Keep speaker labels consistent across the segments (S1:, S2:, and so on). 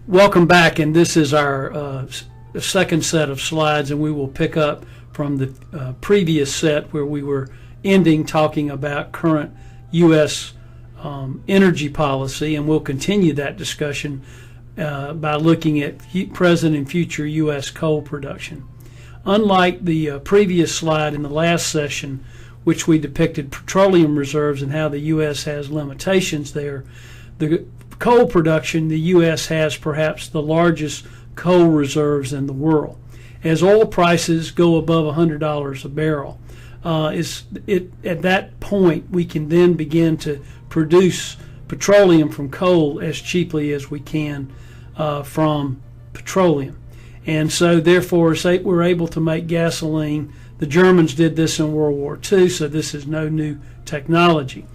S1: Welcome back, and this is our second set of slides, and we will pick up from the previous set where we were ending talking about current U.S. Energy policy, and we'll continue that discussion by looking at present and future U.S. coal production. Unlike the previous slide in the last session, which we depicted petroleum reserves and how the U.S. has limitations there, the coal production, the U.S. has perhaps the largest coal reserves in the world. As oil prices go above $100 a barrel, at that point we can then begin to produce petroleum from coal as cheaply as we can from petroleum. And so therefore we're able to make gasoline. The Germans did this in World War II, so this is no new technology.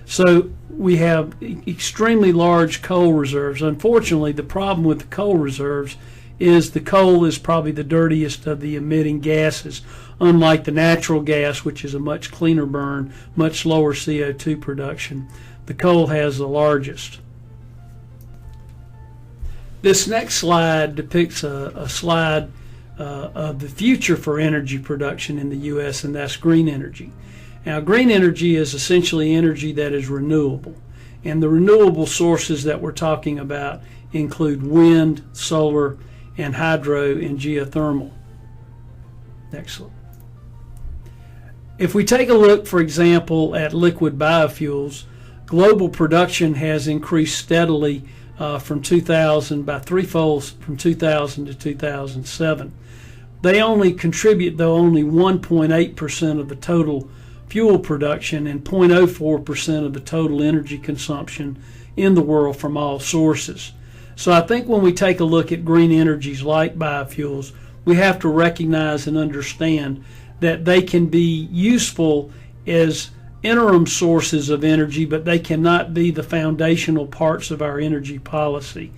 S1: So we have extremely large coal reserves. Unfortunately, the problem with the coal reserves is the coal is probably the dirtiest of the emitting gases, unlike the natural gas, which is a much cleaner burn, much lower CO2 production. The coal has the largest. This next slide depicts a slide of the future for energy production in the U.S., and that's green energy. Now, green energy is essentially energy that is renewable, and the renewable sources that we're talking about include wind, solar, and hydro and geothermal. Next slide. If we take a look, for example, at liquid biofuels, global production has increased steadily from 2000 by threefold from 2000 to 2007. They only contribute, though, only 1.8% of the total fuel production and 0.04% of the total energy consumption in the world from all sources. So I think when we take a look at green energies like biofuels, we have to recognize and understand that they can be useful as interim sources of energy, but they cannot be the foundational parts of our energy policy.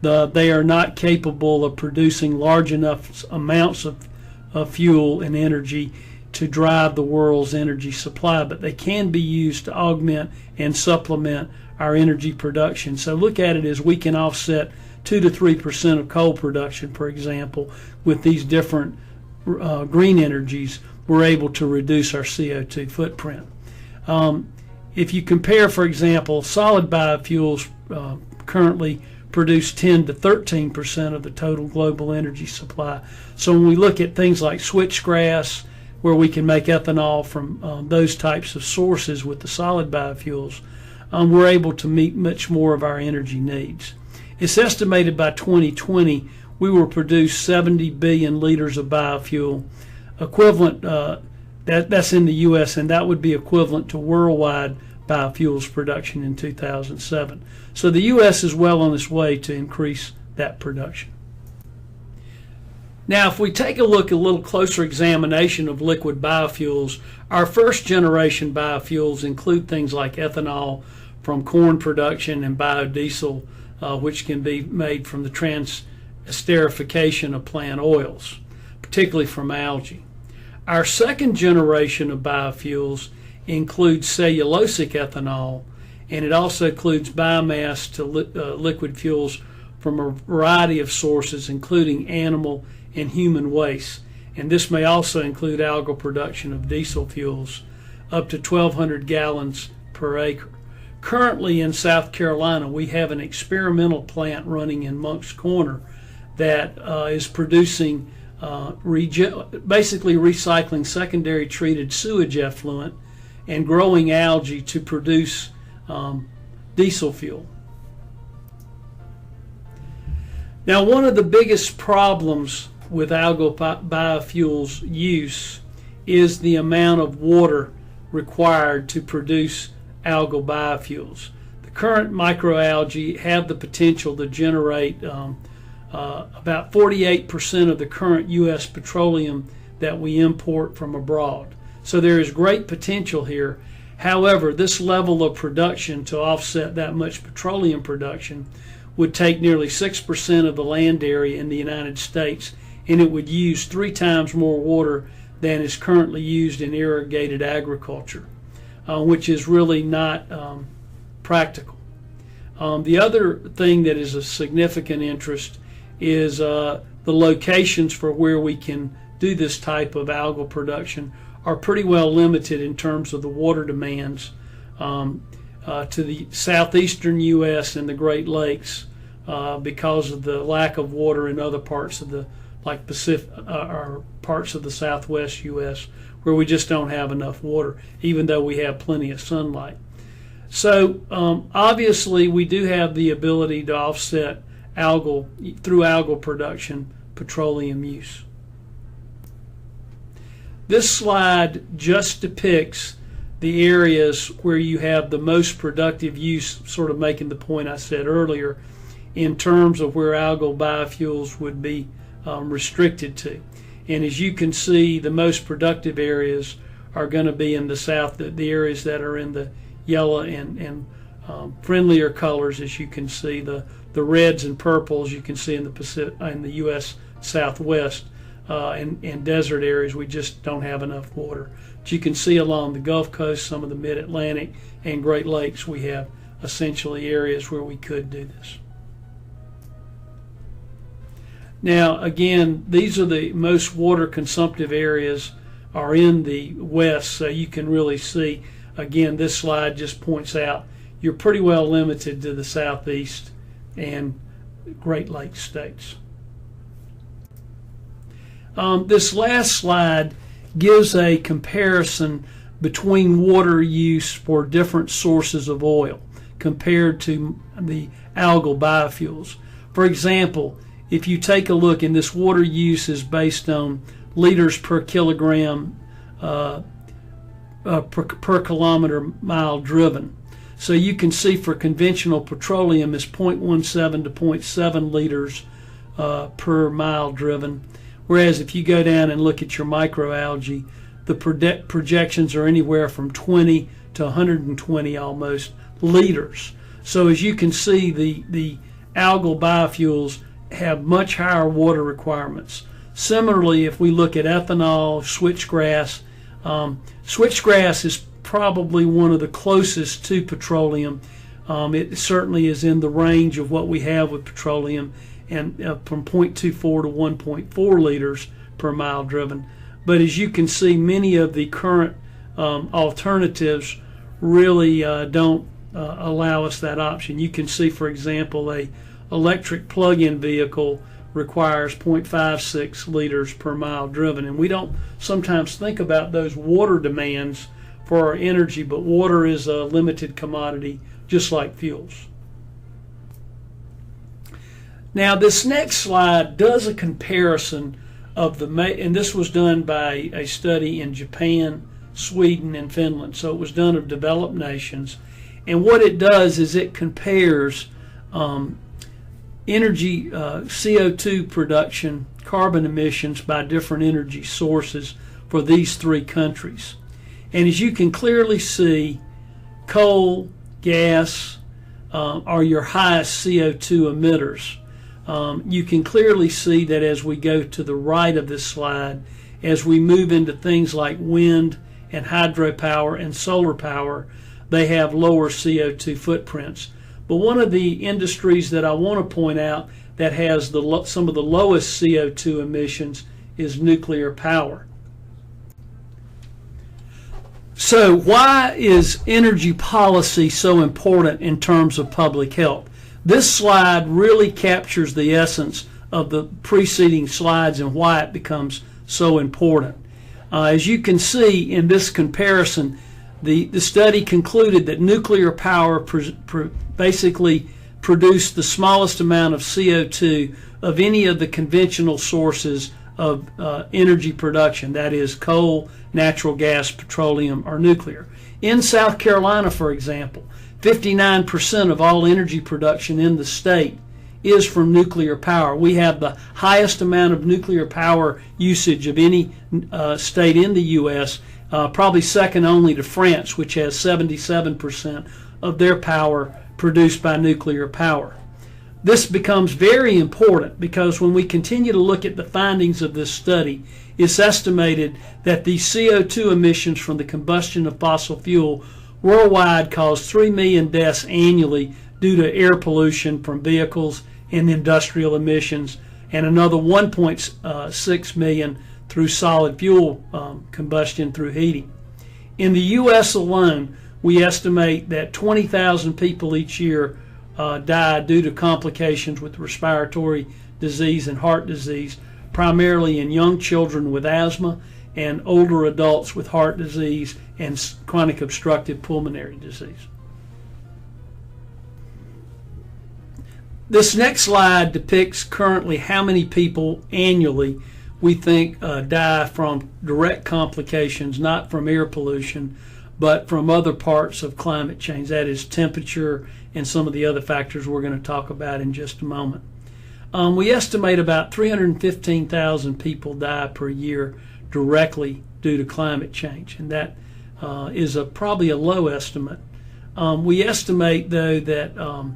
S1: They are not capable of producing large enough amounts of fuel and energy to drive the world's energy supply, but they can be used to augment and supplement our energy production. So look at it as we can offset 2 to 3% of coal production, for example, with these different green energies. We're able to reduce our CO2 footprint. If you compare, for example, solid biofuels currently produce 10 to 13% of the total global energy supply. So when we look at things like switchgrass, where we can make ethanol from those types of sources with the solid biofuels, we're able to meet much more of our energy needs. It's estimated by 2020 we will produce 70 billion liters of biofuel, equivalent, that's in the U.S., and that would be equivalent to worldwide biofuels production in 2007. So the U.S. is well on its way to increase that production. Now, if we take a little closer examination of liquid biofuels, our first generation biofuels include things like ethanol from corn production and biodiesel, which can be made from the esterification of plant oils, particularly from algae. Our second generation of biofuels includes cellulosic ethanol, and it also includes biomass to liquid fuels from a variety of sources, including animal and human waste. And this may also include algal production of diesel fuels up to 1,200 gallons per acre. Currently in South Carolina, we have an experimental plant running in Monk's Corner that is producing basically recycling secondary treated sewage effluent and growing algae to produce diesel fuel. Now, one of the biggest problems with algal biofuels use is the amount of water required to produce algal biofuels. The current microalgae have the potential to generate about 48% of the current U.S. petroleum that we import from abroad. So there is great potential here. However, this level of production to offset that much petroleum production would take nearly 6% of the land area in the United States, and it would use 3 times more water than is currently used in irrigated agriculture, which is really not practical. The other thing that is of significant interest is the locations for where we can do this type of algal production are pretty well limited in terms of the water demands to the southeastern U.S. and the Great Lakes because of the lack of water in other parts of the Pacific or parts of the southwest U.S. where we just don't have enough water, even though we have plenty of sunlight. So obviously we do have the ability to offset through algal production, petroleum use. This slide just depicts the areas where you have the most productive use, sort of making the point I said earlier, in terms of where algal biofuels would be restricted to. And as you can see, the most productive areas are going to be in the south, the areas that are in the yellow and friendlier colors, as you can see. The reds and purples you can see in the Pacific, in the U.S. Southwest and desert areas. We just don't have enough water. But you can see along the Gulf Coast, some of the Mid-Atlantic and Great Lakes, we have essentially areas where we could do this. Now, again, these are the most water consumptive areas are in the west, so you can really see, again, this slide just points out you're pretty well limited to the southeast and Great Lakes states. This last slide gives a comparison between water use for different sources of oil compared to the algal biofuels. For example, if you take a look, and this water use is based on liters per kilogram per kilometer mile driven. So you can see for conventional petroleum is 0.17 to 0.7 liters per mile driven. Whereas if you go down and look at your microalgae, the projections are anywhere from 20 to 120 almost liters. So as you can see, the algal biofuels have much higher water requirements. Similarly, if we look at ethanol, switchgrass, switchgrass is probably one of the closest to petroleum. It certainly is in the range of what we have with petroleum, and from 0.24 to 1.4 liters per mile driven. But as you can see, many of the current alternatives really don't allow us that option. You can see, for example, a electric plug-in vehicle requires 0.56 liters per mile driven, and we don't sometimes think about those water demands for our energy, but water is a limited commodity just like fuels. Now this next slide does a comparison of and this was done by a study in Japan, Sweden, and Finland, so it was done of developed nations, and what it does is it compares energy, CO2 production, carbon emissions by different energy sources for these three countries. And as you can clearly see, coal, gas are your highest CO2 emitters. You can clearly see that as we go to the right of this slide, as we move into things like wind and hydropower and solar power, they have lower CO2 footprints. But one of the industries that I want to point out that has some of the lowest CO2 emissions is nuclear power. So why is energy policy so important in terms of public health? This slide really captures the essence of the preceding slides and why it becomes so important. As you can see in this comparison, the study concluded that nuclear power basically produced the smallest amount of CO2 of any of the conventional sources of energy production, that is coal, natural gas, petroleum, or nuclear. In South Carolina, for example, 59% of all energy production in the state is from nuclear power. We have the highest amount of nuclear power usage of any state in the U.S., probably second only to France, which has 77% of their power produced by nuclear power. This becomes very important because when we continue to look at the findings of this study, it's estimated that the CO2 emissions from the combustion of fossil fuel worldwide cause 3 million deaths annually due to air pollution from vehicles and industrial emissions, and another 1.6 million through solid fuel combustion through heating. In the U.S. alone, we estimate that 20,000 people each year die due to complications with respiratory disease and heart disease, primarily in young children with asthma and older adults with heart disease and chronic obstructive pulmonary disease. This next slide depicts currently how many people annually we think die from direct complications, not from air pollution, but from other parts of climate change, that is temperature and some of the other factors we're going to talk about in just a moment. We estimate about 315,000 people die per year directly due to climate change, and that is probably a low estimate. We estimate, though, that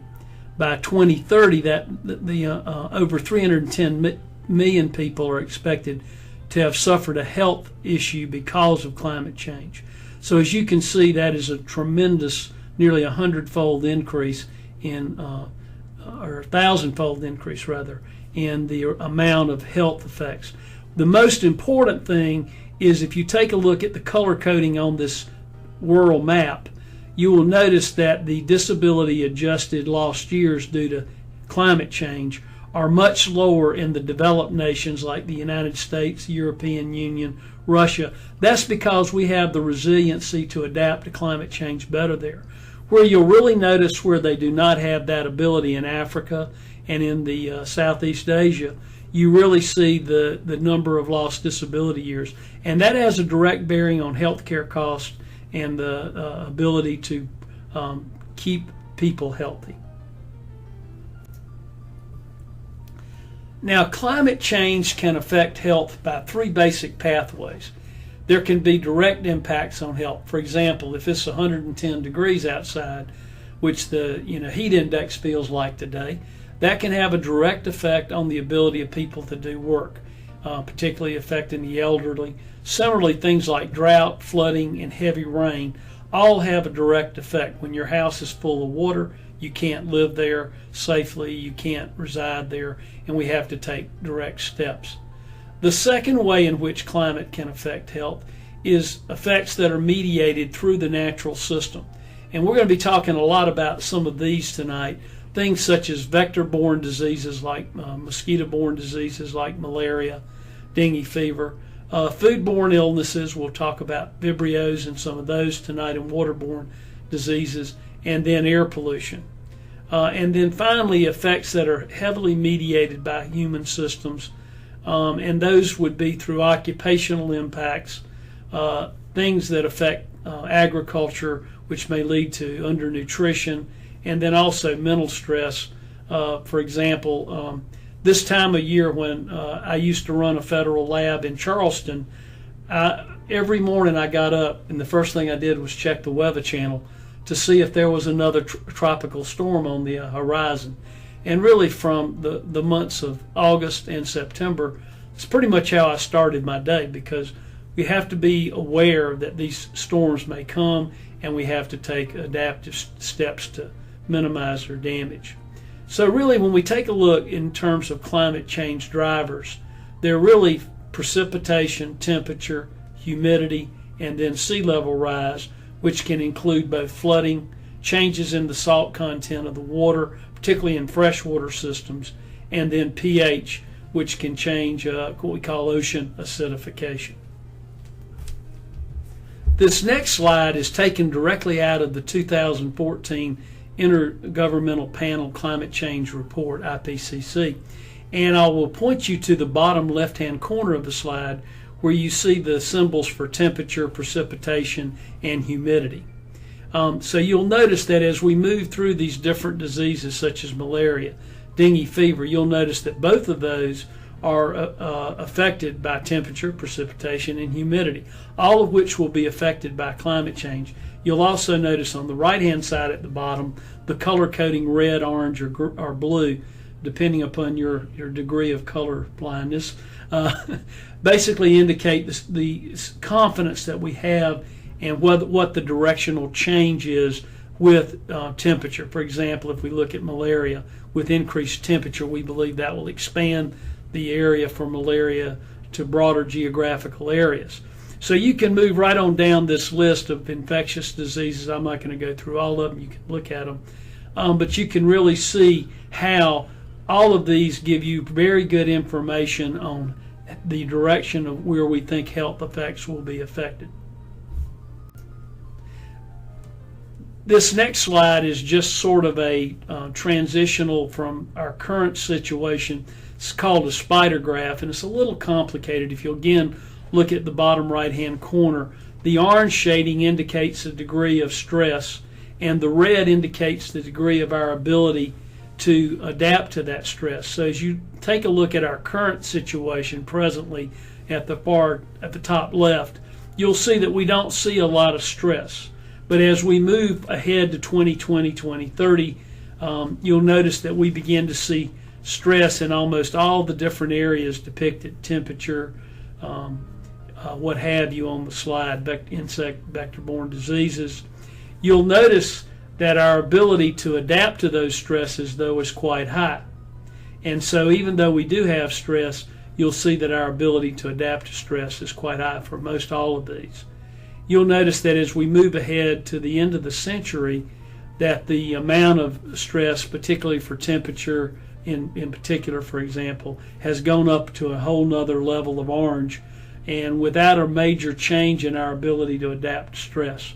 S1: by 2030 that the over 310 million people are expected to have suffered a health issue because of climate change. So as you can see, that is a tremendous, nearly 100-fold increase in, or 1,000-fold increase rather, in the amount of health effects. The most important thing is if you take a look at the color coding on this world map, you will notice that the disability adjusted lost years due to climate change are much lower in the developed nations like the United States, the European Union, Russia. That's because we have the resiliency to adapt to climate change better there. Where you'll really notice where they do not have that ability in Africa and in the Southeast Asia, you really see the number of lost disability years. And that has a direct bearing on healthcare costs and the ability to keep people healthy. Now, climate change can affect health by three basic pathways. There can be direct impacts on health. For example, if it's 110 degrees outside, which the heat index feels like today, that can have a direct effect on the ability of people to do work, particularly affecting the elderly. Similarly, things like drought, flooding, and heavy rain all have a direct effect. When your house is full of water, you can't live there safely, you can't reside there, and we have to take direct steps. The second way in which climate can affect health is effects that are mediated through the natural system. And we're going to be talking a lot about some of these tonight, things such as vector-borne diseases like mosquito-borne diseases like malaria, dengue fever, foodborne illnesses. We'll talk about Vibrios and some of those tonight, and waterborne diseases, and then air pollution. And then finally, effects that are heavily mediated by human systems, and those would be through occupational impacts, things that affect agriculture, which may lead to undernutrition, and then also mental stress. For example, this time of year when I used to run a federal lab in Charleston, every morning I got up and the first thing I did was check the Weather Channel to see if there was another tropical storm on the horizon. And really from the months of August and September, it's pretty much how I started my day, because we have to be aware that these storms may come and we have to take adaptive steps to minimize their damage. So really, when we take a look in terms of climate change drivers, they're really precipitation, temperature, humidity, and then sea level rise, which can include both flooding, changes in the salt content of the water, particularly in freshwater systems, and then pH, which can change what we call ocean acidification. This next slide is taken directly out of the 2014 Intergovernmental Panel Climate Change Report, IPCC. And I will point you to the bottom left-hand corner of the slide where you see the symbols for temperature, precipitation, and humidity. So you'll notice that as we move through these different diseases such as malaria, dengue fever, you'll notice that both of those are affected by temperature, precipitation, and humidity, all of which will be affected by climate change. You'll also notice on the right-hand side at the bottom the color coding red, orange, or blue, depending upon your degree of color blindness, basically indicate the confidence that we have and what the directional change is with temperature. For example, if we look at malaria, with increased temperature, we believe that will expand the area for malaria to broader geographical areas. So you can move right on down this list of infectious diseases. I'm not going to go through all of them. You can look at them. But you can really see how all of these give you very good information on the direction of where we think health effects will be affected. This next slide is just sort of a transitional from our current situation. It's called a spider graph, and it's a little complicated. If you again look at the bottom right hand corner, the orange shading indicates the degree of stress, and the red indicates the degree of our ability to adapt to that stress. So as you take a look at our current situation presently at the top left, you'll see that we don't see a lot of stress. But as we move ahead to 2020, 2030, you'll notice that we begin to see stress in almost all the different areas depicted, temperature, what have you on the slide, insect vector-borne diseases. You'll notice that our ability to adapt to those stresses, though, is quite high. And so even though we do have stress, you'll see that our ability to adapt to stress is quite high for most all of these. You'll notice that as we move ahead to the end of the century, that the amount of stress, particularly for temperature in particular, for example, has gone up to a whole nother level of orange, and without a major change in our ability to adapt to stress.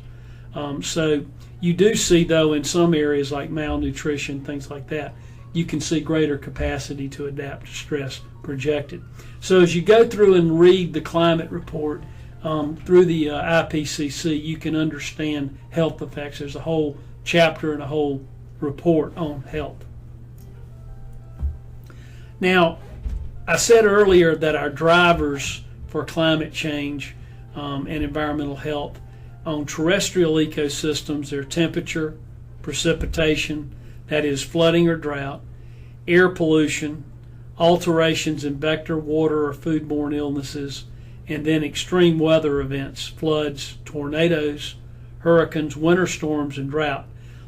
S1: So you do see, though, in some areas like malnutrition, things like that, you can see greater capacity to adapt to stress projected. So as you go through and read the climate report through the IPCC, you can understand health effects. There's a whole chapter and a whole report on health. Now, I said earlier that our drivers for climate change and environmental health on terrestrial ecosystems are temperature, precipitation, that is flooding or drought, air pollution, alterations in vector, water, or foodborne illnesses, and then extreme weather events, floods, tornadoes, hurricanes, winter storms, and drought.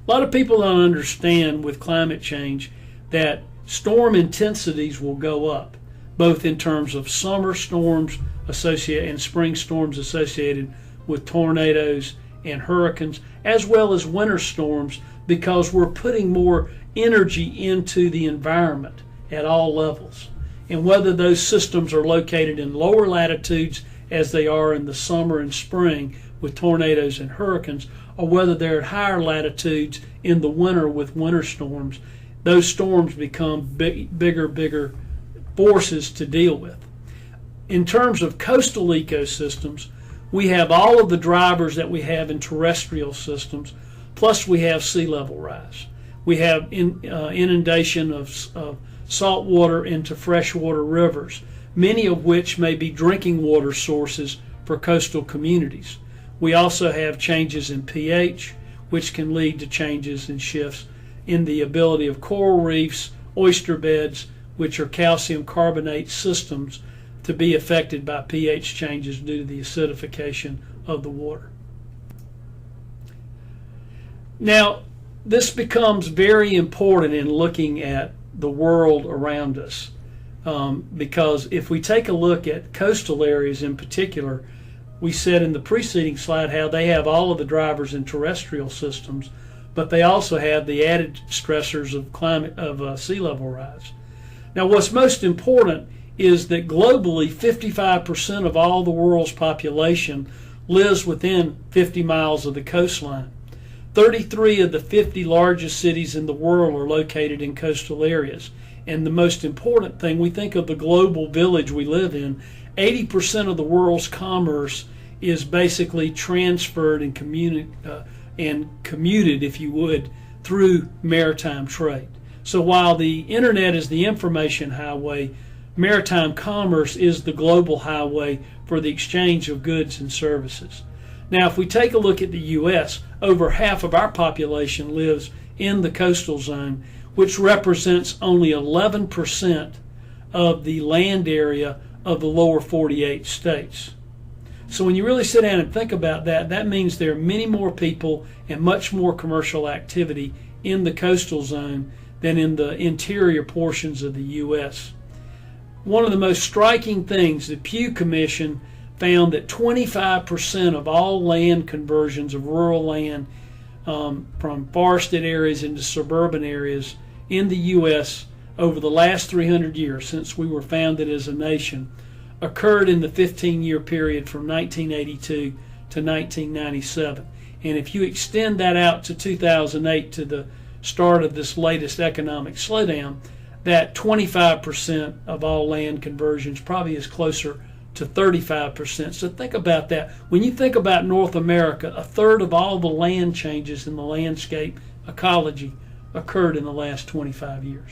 S1: A lot of people don't understand with climate change that storm intensities will go up, both in terms of summer storms associated and spring storms associated with tornadoes and hurricanes, as well as winter storms, because we're putting more energy into the environment at all levels. And whether those systems are located in lower latitudes, as they are in the summer and spring with tornadoes and hurricanes, or whether they're at higher latitudes in the winter with winter storms, those storms become bigger forces to deal with. In terms of coastal ecosystems, we have all of the drivers that we have in terrestrial systems, plus we have sea level rise. We have inundation of salt water into freshwater rivers, many of which may be drinking water sources for coastal communities. We also have changes in pH, which can lead to changes and shifts in the ability of coral reefs, oyster beds, which are calcium carbonate systems, to be affected by pH changes due to the acidification of the water. Now, this becomes very important in looking at the world around us, because if we take a look at coastal areas in particular, we said in the preceding slide how they have all of the drivers in terrestrial systems, but they also have the added stressors of sea level rise. Now, what's most important is that globally 55% of all the world's population lives within 50 miles of the coastline. 33 of the 50 largest cities in the world are located in coastal areas. And the most important thing, we think of the global village we live in, 80% of the world's commerce is basically transferred and commuted, if you would, through maritime trade. So while the internet is the information highway, maritime commerce is the global highway for the exchange of goods and services. Now, if we take a look at the U.S., over half of our population lives in the coastal zone, which represents only 11% of the land area of the lower 48 states. So when you really sit down and think about that, that means there are many more people and much more commercial activity in the coastal zone than in the interior portions of the U.S. One of the most striking things, the Pew Commission found that 25% of all land conversions of rural land from forested areas into suburban areas in the U.S. over the last 300 years, since we were founded as a nation, occurred in the 15-year period from 1982 to 1997. And if you extend that out to 2008, to the start of this latest economic slowdown, that 25% of all land conversions probably is closer to 35%. So think about that. When you think about North America, a third of all the land changes in the landscape ecology occurred in the last 25 years.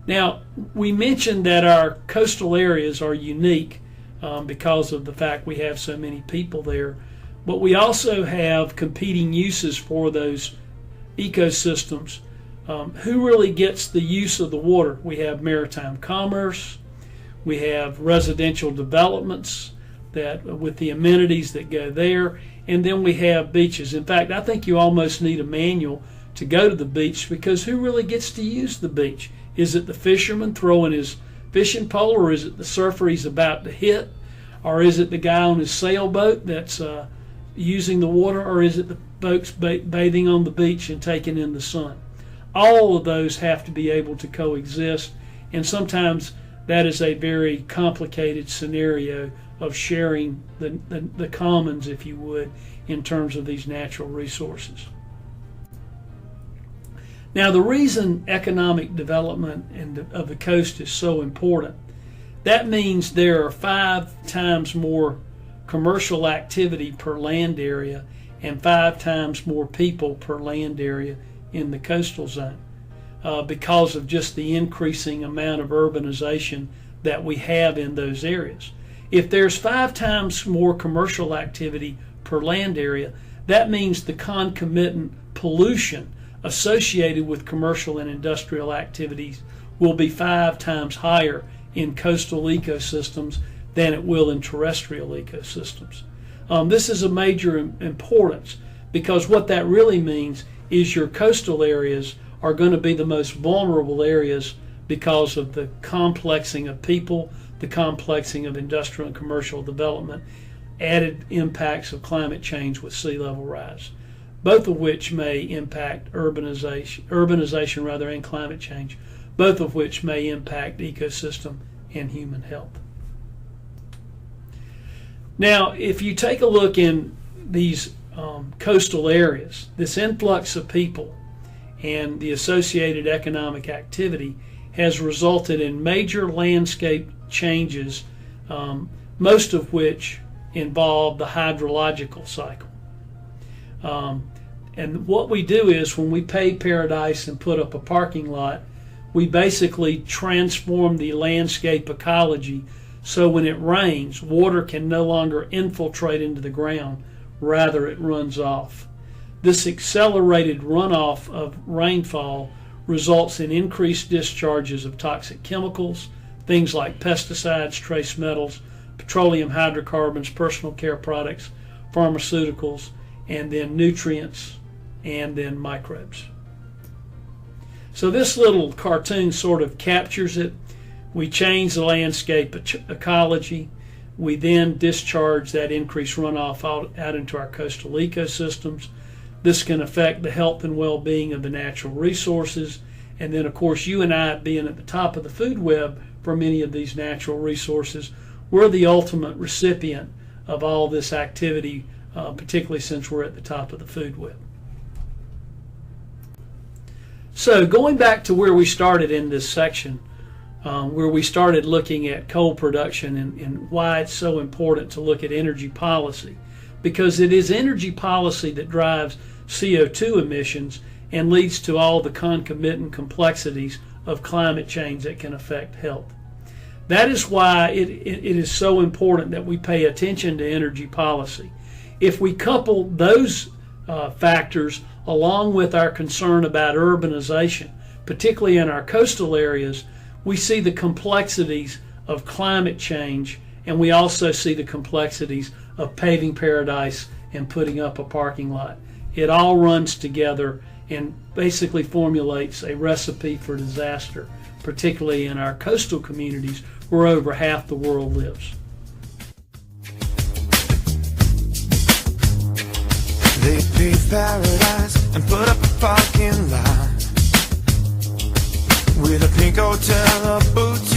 S1: Now, we mentioned that our coastal areas are unique because of the fact we have so many people there, but we also have competing uses for those ecosystems. Who really gets the use of the water? We have maritime commerce, we have residential developments that with the amenities that go there, and then we have beaches. In fact, I think you almost need a manual to go to the beach, because who really gets to use the beach? Is it the fisherman throwing his fishing pole, or is it the surfer he's about to hit, or is it the guy on his sailboat that's using the water, or is it the folks bathing on the beach and taking in the sun? All of those have to be able to coexist, and sometimes that is a very complicated scenario of sharing the commons, if you would, in terms of these natural resources. Now, the reason economic development of the coast is so important, that means there are 5 times more commercial activity per land area and 5 times more people per land area in the coastal zone because of just the increasing amount of urbanization that we have in those areas. If there's 5 times more commercial activity per land area, that means the concomitant pollution associated with commercial and industrial activities will be 5 times higher in coastal ecosystems than it will in terrestrial ecosystems. This is a major importance, because what that really means is your coastal areas are going to be the most vulnerable areas because of the complexing of people, the complexing of industrial and commercial development, added impacts of climate change with sea level rise, both of which may impact urbanization rather, and climate change, both of which may impact ecosystem and human health. Now, if you take a look in these coastal areas, this influx of people and the associated economic activity has resulted in major landscape changes, most of which involve the hydrological cycle. And what we do is, when we pave paradise and put up a parking lot, we basically transform the landscape ecology so when it rains, water can no longer infiltrate into the ground, rather it runs off. This accelerated runoff of rainfall results in increased discharges of toxic chemicals, things like pesticides, trace metals, petroleum hydrocarbons, personal care products, pharmaceuticals, and then nutrients, and then microbes. So this little cartoon sort of captures it. We change the landscape ecology. We then discharge that increased runoff out into our coastal ecosystems. This can affect the health and well-being of the natural resources. And then, of course, you and I, being at the top of the food web for many of these natural resources, we're the ultimate recipient of all this activity, particularly since we're at the top of the food web. So going back to where we started in this section, where we started looking at coal production and why it's so important to look at energy policy, because it is energy policy that drives CO2 emissions and leads to all the concomitant complexities of climate change that can affect health. That is why it is so important that we pay attention to energy policy. If we couple those factors along with our concern about urbanization, particularly in our coastal areas, we see the complexities of climate change and we also see the complexities of paving paradise and putting up a parking lot. It all runs together and basically formulates a recipe for disaster, particularly in our coastal communities where over half the world lives.
S2: They paved paradise and put up a parking lot with a pink hotel, a boutique